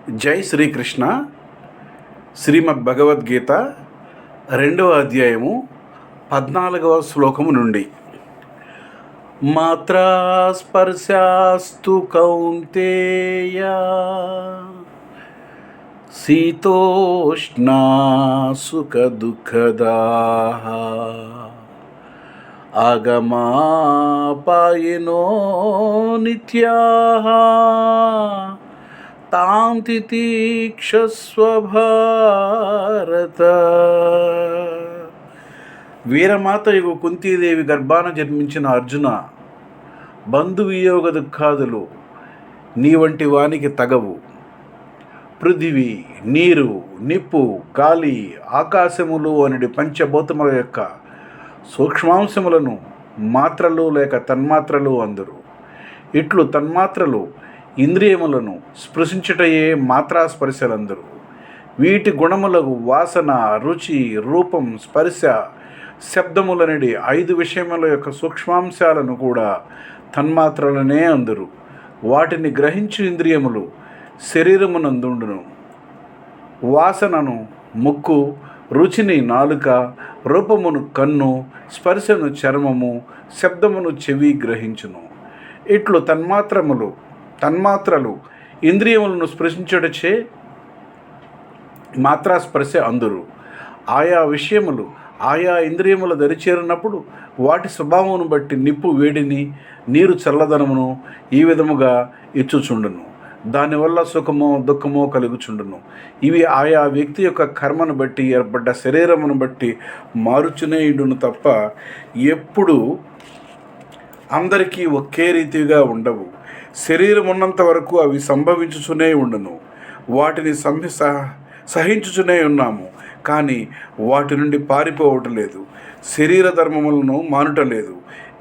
జై శ్రీకృష్ణ. శ్రీమద్ భగవద్గీత 2వ అధ్యాయము 14వ శ్లోకము నుండి. మాత్రా స్పర్శాస్తు కౌంతేయ శీతోష్ణా సుఖ దుఃఖదాః ఆగమాపాయినో నిత్యాః తాం తితిక్షస్వ భారత. వీరమాతయగు కుంతీదేవి గర్భాన జన్మించిన అర్జున, బంధువియోగ దుఃఖాదులు నీ వంటి వానికి తగవు. పృథివీ, నీరు, నిప్పు, గాలి, ఆకాశములు అనేది పంచభూతముల యొక్క సూక్ష్మాంశములను మాత్రలు లేక తన్మాత్రలు అందరు. ఇట్లు తన్మాత్రలు ఇంద్రియములను స్పృశించుటయే మాత్రా స్పర్శలందరూ. వీటి గుణములకు వాసన, రుచి, రూపం, స్పర్శ, శబ్దములనడి 5 విషయముల యొక్క సూక్ష్మాంశాలను కూడా తన్మాత్రలనే అందరు. వాటిని గ్రహించు ఇంద్రియములు శరీరమునందుండును. వాసనను ముక్కు, రుచిని నాలుక, రూపమును కన్ను, స్పర్శను చర్మము, శబ్దమును చెవి గ్రహించును. ఇట్లు తన్మాత్రలు ఇంద్రియములను స్పృశించుటచే మాత్రా స్పర్శ అందురు. ఆయా విషయములు ఆయా ఇంద్రియముల దరిచేరినప్పుడు వాటి స్వభావమును బట్టి నిప్పు వేడిని, నీరు చల్లదనమును ఈ విధముగా ఇచ్చుచుండును. దానివల్ల సుఖమో దుఃఖమో కలుగుచుండును. ఇవి ఆయా వ్యక్తి యొక్క కర్మను బట్టి ఏర్పడ్డ శరీరమును బట్టి మారుచునే ఇండును తప్ప ఎప్పుడు అందరికీ ఒకే రీతిగా ఉండవు. శరీరం ఉన్నంత వరకు అవి సంభవించుచునే ఉండును. వాటిని సహించుచునే ఉన్నాము, కానీ వాటి నుండి పారిపోవటలేదు. శరీర ధర్మములను మానుటలేదు.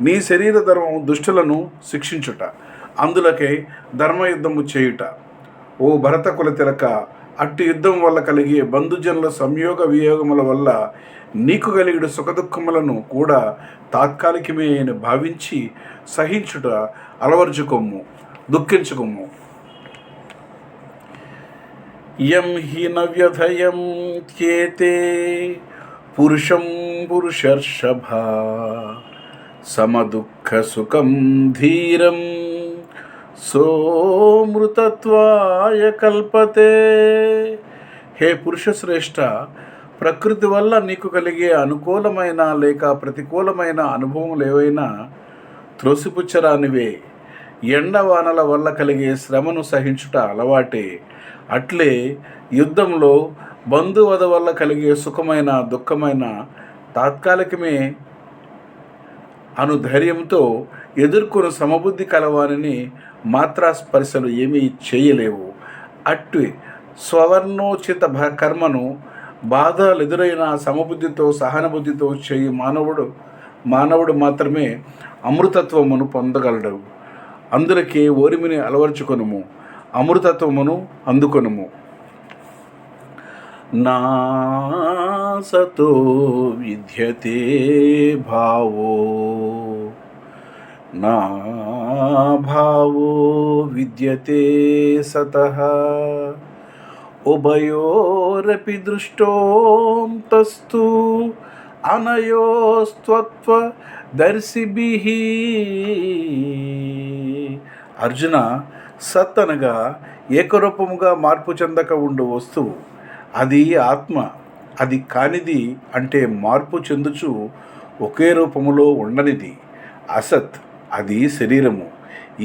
నీ శరీర ధర్మము దుష్టులను శిక్షించుట, అందులకే ధర్మయుద్ధము చేయుట. ఓ భరత కుల తిలక, అట్టి యుద్ధం వల్ల కలిగే బంధుజనుల సంయోగ వియోగముల వల్ల నీకు కలిగిన సుఖదుఖములను కూడా తాత్కాలికమే అని భావించి సహించుట అలవర్చుకొమ్ము, దుఃఖించుకొమ్ము. యం హి నవ్యథయం త్యేతే పురుషం పురుషర్షభ సమదుఃఖ సుఖం ధీరం సోమృతత్వాయ కల్పతే. హే పురుషశ్రేష్ఠ, ప్రకృతి వల్ల నీకు కలిగే అనుకూలమైన లేక ప్రతికూలమైన అనుభవములు ఏవైనా త్రోసిపుచ్చరానివే. ఎండవానల వల్ల కలిగే శ్రమను సహించుట అలవాటే. అట్లే యుద్ధంలో బంధువధ వల్ల కలిగే సుఖమైన దుఃఖమైన తాత్కాలికమే అను ధైర్యంతో ఎదుర్కొని సమబుద్ధి కలవానిని మాత్రా స్పర్శలు ఏమీ చేయలేవు. అట్టి స్వర్ణోచిత కర్మను బాధలు ఎదురైన సమబుద్ధితో సహనబుద్ధితో చేయి మానవుడు మాత్రమే అమృతత్వమును పొందగలడు. అందులకే ఓరిమిని అలవర్చుకొనుము, అమృతత్వమును అందుకొనుము. నా సతో విద్యతే భావో నా భావో విద్యతే సతః ఉభయోరపి దృష్టోంతస్తు అనయోస్త్వత్వ దర్శిభిః. అర్జున, సత్ అనగా ఏకరూపముగా మార్పు చెందక ఉండు వస్తువు. అది ఆత్మ. అది కానిది అంటే మార్పు చెందుచు ఒకే రూపములో ఉండనిది అసత్. అది శరీరము.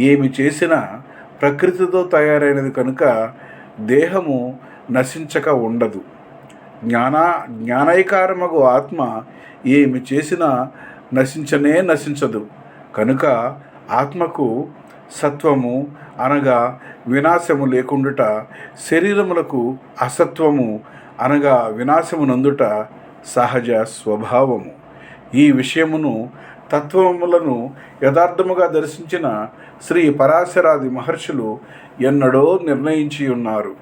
ఏమి చేసినా ప్రకృతితో కనుక దేహము నశించక ఉండదు. జ్ఞానైకారమగు ఆత్మ ఏమి చేసినా నశించదు. కనుక ఆత్మకు సత్వము అనగా వినాశము లేకుండుట, శరీరములకు అసత్వము అనగా వినాశము నందుట సహజ స్వభావము. ఈ విషయమును తత్వములను యథార్థముగా దర్శించిన శ్రీ పరాశరాది మహర్షులు ఎన్నడో నిర్ణయించి ఉన్నారు.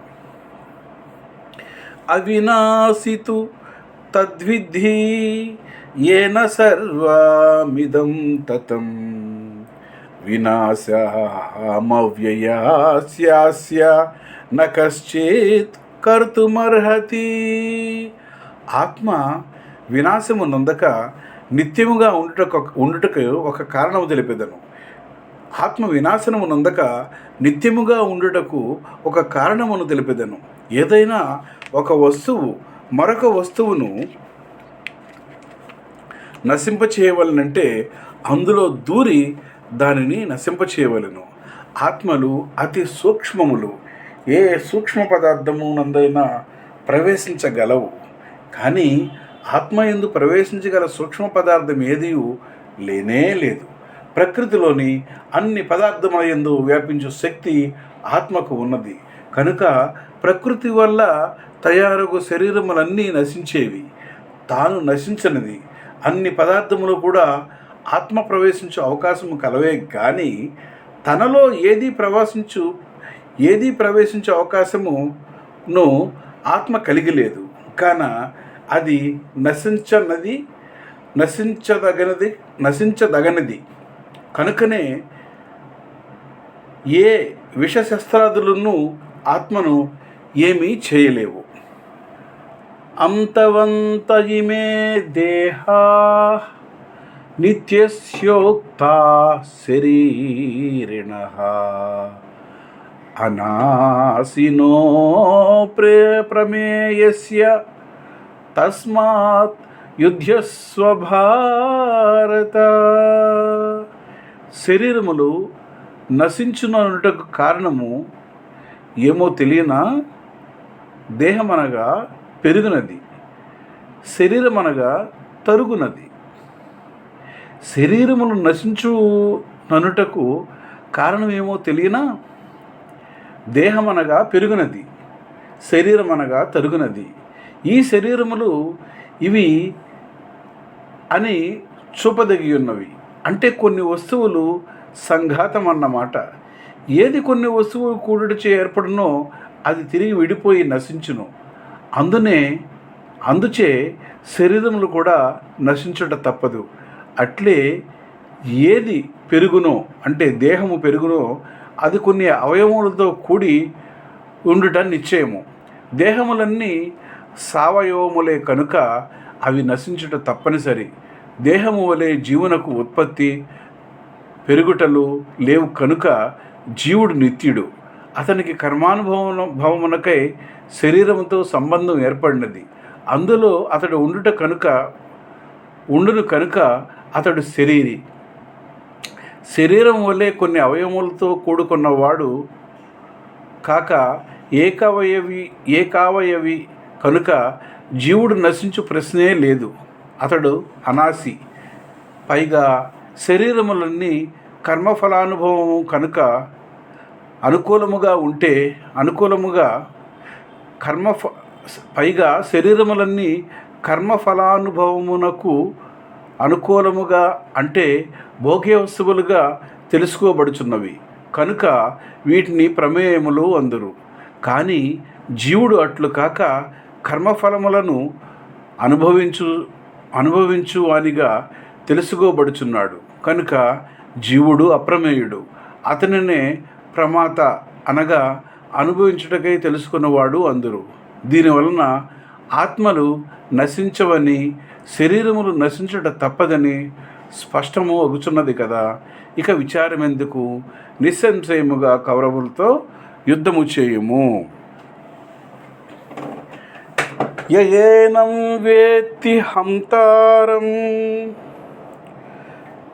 అవినాశితు తద్విద్ధి ఏన సర్వమిదం తతం వినాశమవ్యయాస్య న కశ్చిత్ కర్తుమర్హతి. ఆత్మ వినాశము నొందక నిత్యముగా ఉండుటకు ఒక కారణము తెలిపెదను. ఆత్మ వినాశనము నొందక నిత్యముగా ఉండుటకు ఒక కారణమును తెలిపెదను. ఏదైనా ఒక వస్తువు మరొక వస్తువును నశింపచేయవలనంటే అందులో దూరి దానిని నశింపచేయవలను. ఆత్మలు అతి సూక్ష్మములు. ఏ సూక్ష్మ పదార్థము నందైనా ప్రవేశించగలవు. కానీ ఆత్మ యందు ప్రవేశించగల సూక్ష్మ పదార్థం ఏదీ లేనే లేదు. ప్రకృతిలోని అన్ని పదార్థముల యందు వ్యాపించు శక్తి ఆత్మకు ఉన్నది. కనుక ప్రకృతి వల్ల తయారగు శరీరములన్నీ నశించేవి, తాను నశించనిది. అన్ని పదార్థములు కూడా ఆత్మ ప్రవేశించు అవకాశము కలవే కానీ తనలో ఏది ప్రవేశించే అవకాశమును ఆత్మ కలిగి లేదు. కాన అది నశించదగనిది. కనుకనే ఏ విషశస్త్రాదులను ఆత్మను ఏమీ చేయలేవు. అంతవంత ఇమే దేహా నిత్యస్యోక్తా శరీరిణః అనాసినో ప్రమేయస్య తస్మాత్ యుధ్యస్వ భారత. శరీరములు నశించునటకు కారణము ఏమో తెలియనా? దేహమనగా పెరుగునది, శరీరమనగా తరుగునది. శరీరములు నశించుననుటకు కారణమేమో తెలియనా? దేహమనగా పెరుగునది, శరీరమనగా తరుగునది. ఈ శరీరములు ఇవి అని చూపదగి ఉన్నవి. అంటే కొన్ని వస్తువులు సంఘాతం అన్నమాట. ఏది కొన్ని వస్తువులు కూడుటచే ఏర్పడునో అది తిరిగి విడిపోయి నశించును. అందుచే శరీరములు కూడా నశించుట తప్పదు. అట్లే ఏది పెరుగునో అంటే దేహము పెరుగునో అది కొన్ని అవయవములతో కూడి ఉండుట నిశ్చయము. దేహములన్నీ సవయవములే కనుక అవి నశించుట తప్పనిసరి. దేహము వలె జీవునకు ఉత్పత్తి పెరుగుటలు లేవు కనుక జీవుడు నిత్యుడు. అతనికి కర్మానుభవమునకై శరీరముతో సంబంధం ఏర్పడినది. అందులో అతడు ఉండును కనుక అతడు శరీరి. శరీరం వల్లే కొన్ని అవయవములతో కూడుకున్నవాడు కాక ఏకావయవి కనుక జీవుడు నశించు ప్రశ్నే లేదు. అతడు అనాసి. పైగా శరీరములన్నీ కర్మఫలానుభవము కనుక పైగా శరీరములన్నీ కర్మఫలానుభవమునకు అనుకూలముగా అంటే భోగ్య వస్తువులుగా తెలుసుకోబడుచున్నవి కనుక వీటిని ప్రమేయములు అందురు. కానీ జీవుడు అట్లు కాక కర్మఫలములను అనుభవించు వానిగా తెలుసుకోబడుచున్నాడు కనుక జీవుడు అప్రమేయుడు. అతనినే ప్రమాత అనగా అనుభవించుటకై తెలుసుకున్నవాడు అందరు. దీనివలన ఆత్మలు నశించవని శరీరములు నశించుట తప్పదని స్పష్టము అగుచున్నది కదా. ఇక విచారమెందుకు? నిస్సంశయముగా కౌరవులతో యుద్ధము చేయుము. యయేనం వేత్తి హంతారం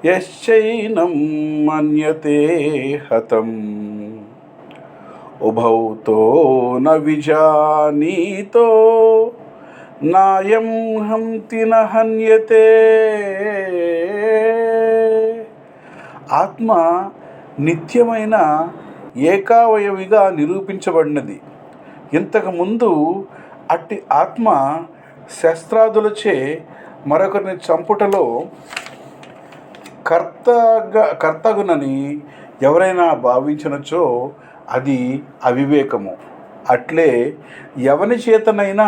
యశ్చైనం మన్యతే హతం ఉభౌతో న విజానీతో నాయం హంతి న హన్యతే. ఆత్మ నిత్యమైన ఏకావయవిగా నిరూపించబడినది. ఇంతకుముందు అట్టి ఆత్మ శస్త్రాదులచే మరొకరిని చంపుటలో కర్తగునని ఎవరైనా భావించినచో అది అవివేకము. అట్లే ఎవని చేతనైనా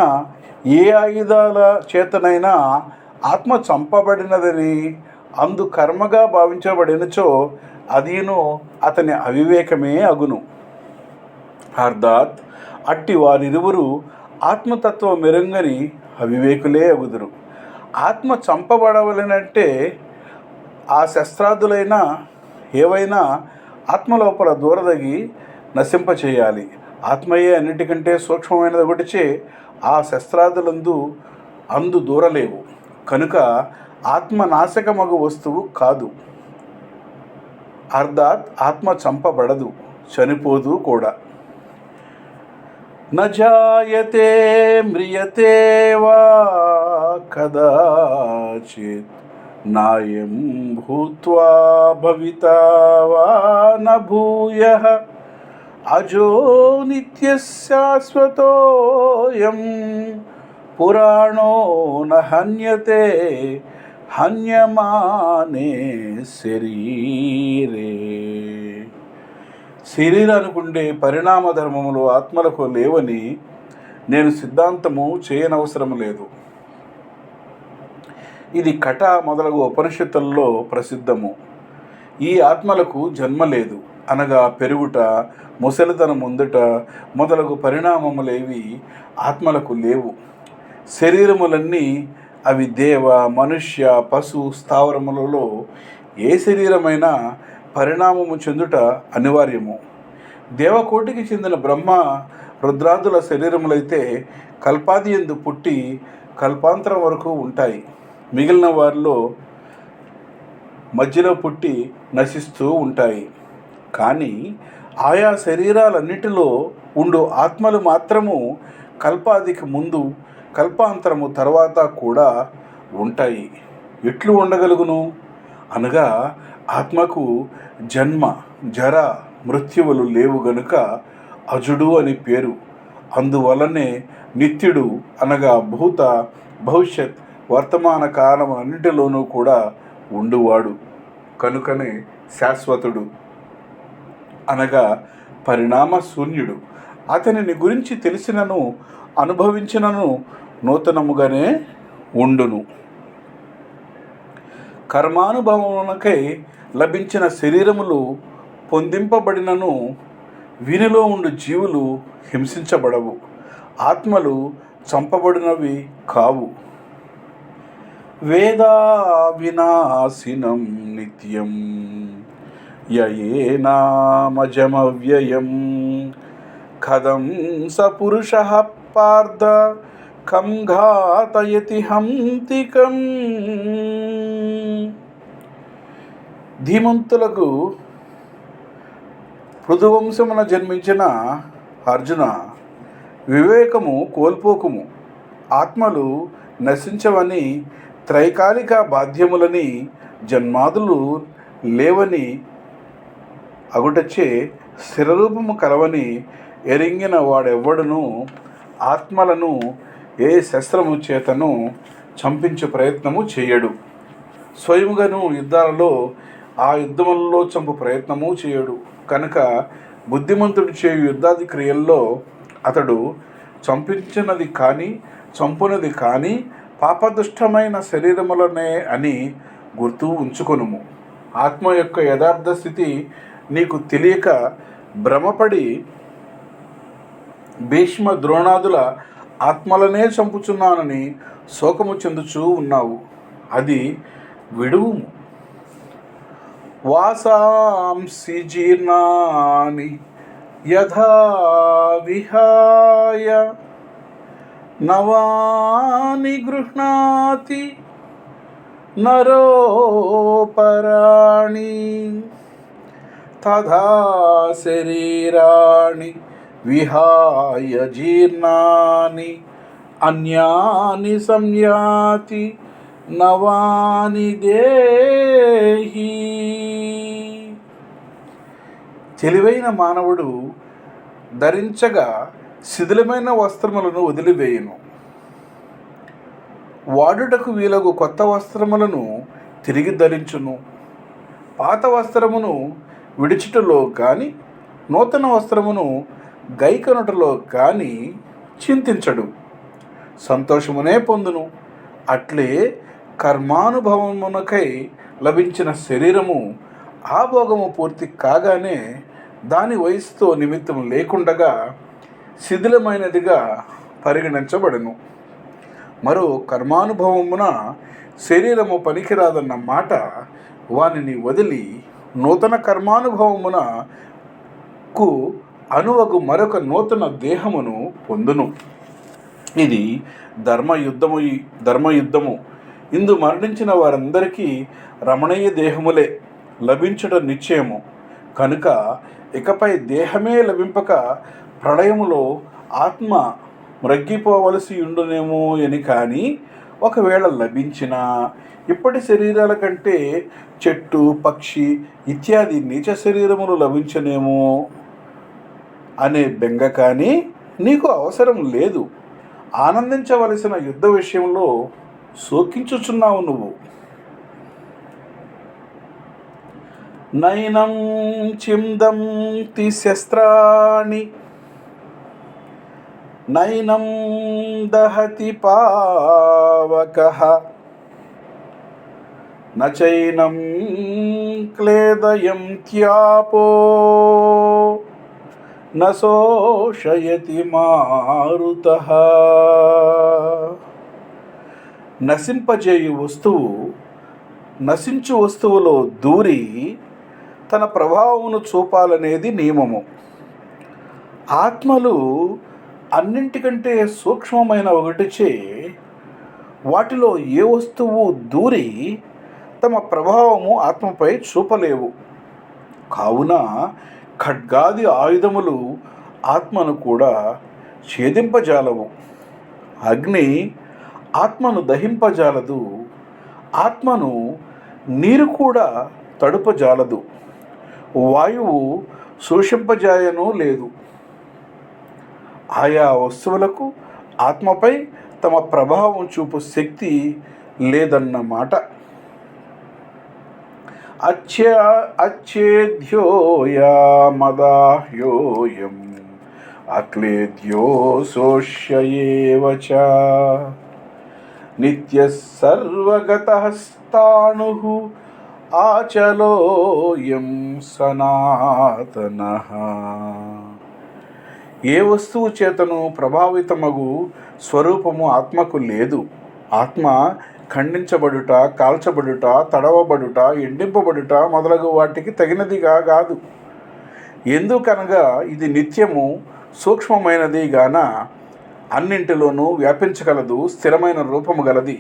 ఏ ఆయుధాల చేతనైనా ఆత్మ చంపబడినదని అందు కర్మగా భావించబడినచో అదీను అతని అవివేకమే అగును. అర్థాత్ అట్టి వారిరువురు ఆత్మతత్వం మెరుంగని అవివేకులే అగుదురు. ఆత్మ చంపబడవలనంటే ఆ శస్త్రాదులైనా ఏవైనా ఆత్మలోపల దూరదగి నశింపచేయాలి. ఆత్మయే అన్నిటికంటే సూక్ష్మమైనది ఒకటిచే ఆ శస్త్రాదులందు దూరలేవు. కనుక ఆత్మ నాశకమగు వస్తువు కాదు. అర్థాత్ ఆత్మ చంపబడదు, చనిపోదు కూడా. నజాయతే మ్రియతే వా కదాచిత్ నాయం భూత్వా భవితా వా న భూయః అజో నిత్యశాశ్వతోయం పురాణో న హన్యతే హన్యమానే శరీరే. శరీరానికి ఉండే పరిణామ ధర్మములు ఆత్మలకు లేవని నేను సిద్ధాంతము చేయనవసరం లేదు. ఇది కట మొదలగు ఉపనిషత్తుల్లో ప్రసిద్ధము. ఈ ఆత్మలకు జన్మ లేదు అనగా పెరుగుట, ముసలితనం ముందుట మొదలగు పరిణామములేవి ఆత్మలకు లేవు. శరీరములన్నీ అవి దేవ, మనుష్య, పశు, స్థావరములలో ఏ శరీరమైనా పరిణామము చెందుట అనివార్యము. దేవకోటికి చెందిన బ్రహ్మ రుద్రాదుల శరీరములైతే కల్పాది యందు పుట్టి కల్పాంతరం వరకు ఉంటాయి. మిగిలిన వారిలో మధ్యలో పుట్టి నశిస్తూ ఉంటాయి. కానీ ఆయా శరీరాలన్నిటిలో ఉండు ఆత్మలు మాత్రము కల్పాదికి ముందు, కల్పాంతరము తర్వాత కూడా ఉంటాయి. ఎట్లు ఉండగలుగును అనగా ఆత్మకు జన్మ, జర, మృత్యువులు లేవు గనుక అజుడు అని పేరు. అందువలనే నిత్యుడు అనగా భూత, భవిష్యత్, వర్తమాన కాలములన్నిటిలోనూ కూడా ఉండువాడు. కనుకనే శాశ్వతుడు అనగా పరిణామ శూన్యుడు. అతనిని గురించి తెలిసినను అనుభవించినను నూతనముగానే ఉండును. కర్మానుభవమునకై లభించిన శరీరములు పొందింపబడినను వీనిలో ఉండు జీవులు హింసించబడవు. ఆత్మలు చంపబడినవి కావు. వేదా వినాశినం నిత్యం యయేనామజమవ్యయం కథం స పురుషః పార్థ కం ఘాతయతి హంతికం. ధీమంతులకు పృథువంశమున జన్మించిన అర్జున, వివేకము కోల్పోకుము. ఆత్మలు నశించవని, త్రైకాలిక బాధ్యములని, జన్మాదులు లేవని అగుటచే స్థిరరూపము కలవని ఎరింగిన వాడెవ్వడును ఆత్మలను ఏ శస్త్రము చేతను చంపించే ప్రయత్నము చేయడు. స్వయముగాను యుద్ధాలలో ఆ యుద్ధములలో చంపు ప్రయత్నము చేయడు. కనుక బుద్ధిమంతుడు చేయు యుద్ధాది క్రియల్లో అతడు చంపించినది కానీ, చంపునది కానీ పాపదుష్టమైన శరీరములనే అని గుర్తు ఉంచుకొనుము. ఆత్మ యొక్క యథార్థ స్థితి నీకు తెలియక భ్రమపడి భీష్మ, ద్రోణాదుల ఆత్మలనే చంపుచున్నానని శోకము చెందుచూ ఉన్నావు. అది విడువుము. వాసాంసి జీర్ణాని యథా విహాయ నవాని గృహ్ణాతి నరోపరాణి తథా శరీరాణి విహాయ జీర్ణాని అన్యాని సంయాతి నవాని దేహి. తెలివైన మానవుడు ధరించగా శిథిలమైన వస్త్రములను వదిలివేయును. వాడుటకు వీలగు కొత్త వస్త్రములను తిరిగి ధరించును. పాత వస్త్రమును విడిచుటలో కానీ, నూతన వస్త్రమును గైకొనుటలో కానీ చింతించడు, సంతోషమునే పొందును. అట్లే కర్మానుభవమునకై లభించిన శరీరము ఆ భోగము పూర్తి కాగానే దాని వయసుతో నిమిత్తం లేకుండగా శిథిలమైనదిగా పరిగణించబడును. మరో కర్మానుభవమున శరీరము పనికిరాదన్న మాట వానిని వదిలి నూతన కర్మానుభవమునకు అనువగు మరొక నూతన దేహమును పొందును. ఇది ధర్మయుద్ధము. ఇందు మరణించిన వారందరికీ రమణీయ దేహములే లభించడం నిశ్చయము. కనుక ఇకపై దేహమే లభింపక ప్రళయములో ఆత్మ మ్రగ్గిపోవలసి ఉండునేమో అని. కానీ ఒకవేళ లభించినా ఇప్పటి శరీరాల కంటే చెట్టు, పక్షి ఇత్యాది నీచ శరీరములు లభించనేమో అనే బెంగ కానీ నీకు అవసరం లేదు. ఆనందించవలసిన యుద్ధ విషయంలో శోకించుచున్నావు నువ్వు. నైనం చిందంతి శస్త్రాణి నైనం దహతి పావకః నచైనం క్లేదయంత్యాపో నశోషయతి మారుతః. నశింపజేయు వస్తువు నశించు వస్తువులో దూరి తన ప్రభావమును చూపాలనేది నియమము. ఆత్మలు అన్నింటికంటే సూక్ష్మమైన ఒకటిచే వాటిలో ఏ వస్తువు దూరి తమ ప్రభావము ఆత్మపై చూపలేవు. కావున ఖడ్గాది ఆయుధములు ఆత్మను కూడా ఛేదింపజాలవు. అగ్ని ఆత్మను దహింపజాలదు. ఆత్మను నీరు కూడా తడుపజాలదు. వాయువు శోషింపజాయను లేదు. ఆయా వస్తువులకు ఆత్మపై తమ ప్రభావం చూపు శక్తి లేదన్నమాట. అచ్చేద్యోయామదాహ్యోయం అక్లేద్యో శోష్యేవ చ నిత్యః సర్వగతః స్థాణుః ఆచలోయం సనాతనః. ఏ వస్తువు చేతను ప్రభావితమగు స్వరూపము ఆత్మకు లేదు. ఆత్మ ఖండించబడుట, కాల్చబడుట, తడవబడుట, ఎండింపబడుట మొదలగు వాటికి తగినదిగా కాదు. ఎందుకనగా ఇది నిత్యము సూక్ష్మమైనది గాన అన్నింటిలోనూ వ్యాపించగలదు. స్థిరమైన రూపము గలది,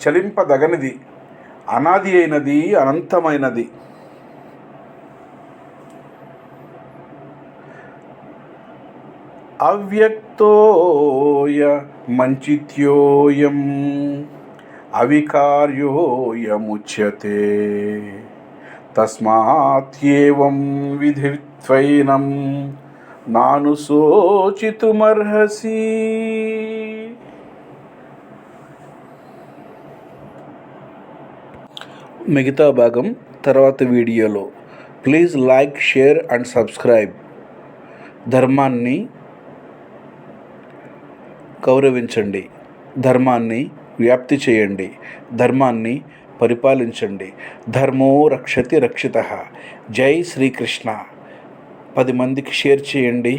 చలింపదగనిది, అనాది అయినది, అనంతమైనది. అవ్యక్తోయ మంచిత్యోయం అవికార్యోయముచ్యతే తస్మాత్యేవం విధిత్వైనం నానుశోచితుమర్హసి. మిగతా భాగం తర్వాత వీడియోలో. Please like, share and subscribe. ధర్మాన్ని గౌరవించండి, ధర్మాన్ని వ్యాప్తి చేయండి, ధర్మాన్ని పరిపాలించండి. ధర్మో రక్షతి రక్షితః. జై శ్రీకృష్ణ. 10 మందికి షేర్ చేయండి.